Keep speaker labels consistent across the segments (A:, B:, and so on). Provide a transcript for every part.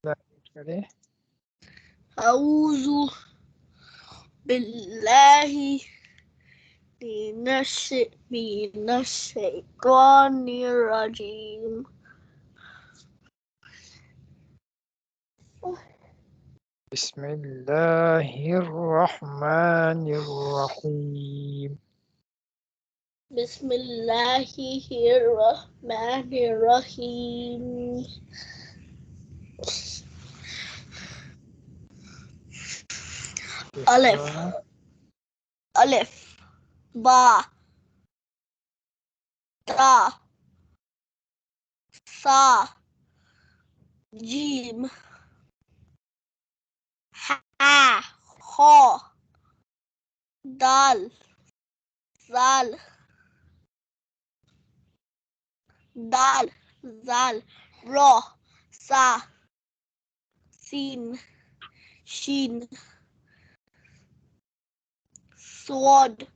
A: करें
B: अऊज़ु बिल्लाहि मिनश्शैतानिर रजीम
A: बिस्मिल्लाहिर्रहमानिर्रहीम
B: बिस्मिल्लाहिर्रहमानिर्रहीम अलिफ अलिफ बा ता सा जीम हा खो दाल जाल दाल जाल रो सा सीन शीन sword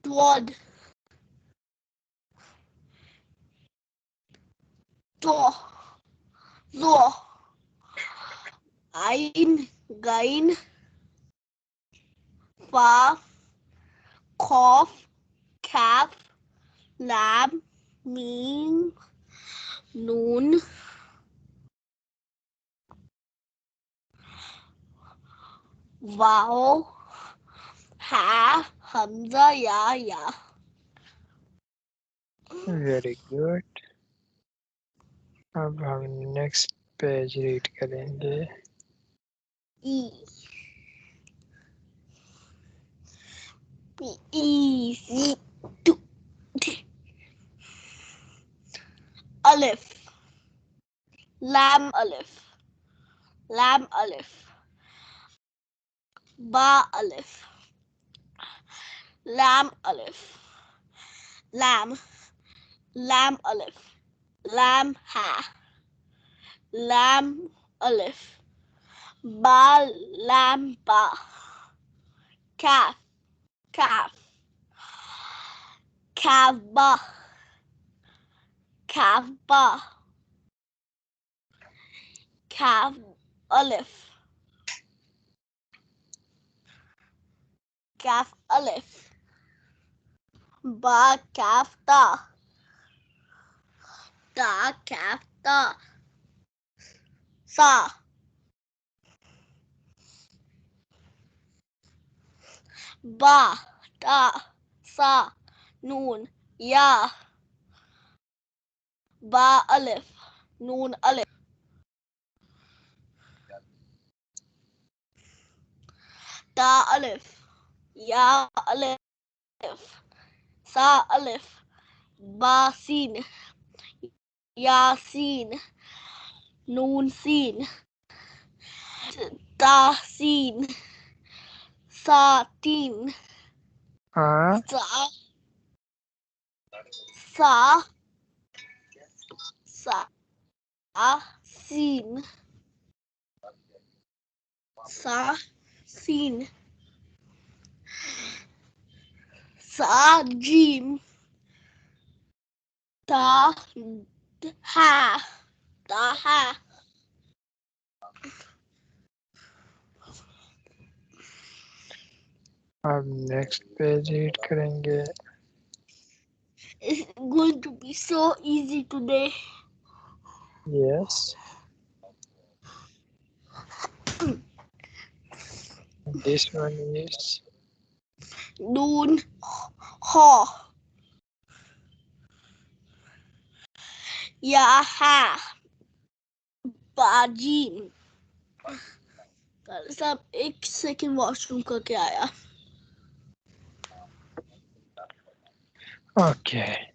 B: sword to zo ain gain fa qaf kaf lam mim noon wow हा हमजा या
A: वेरी गुड अब हम नेक्स्ट पेज रीड करेंगे
B: ई ई टू अलिफ lam alif ba alif lam alif lam alif lam ha lam alif ba lam ba kaf kaf kaf ba kaf alif kaf alif ba kaf ta kaf ta sa ba ta sa noon ya ba alif noon alif ta alif ya alif sa alif ba sin ya sin noon sin ta sin sa tin sa sin sa sin sa jim ta ha
A: अब next page read करेंगे
B: It's going to be so easy today.
A: Yes. This one is
B: Noon ha ya ha बाजीम साहब एक second washroom करके आया
A: okay.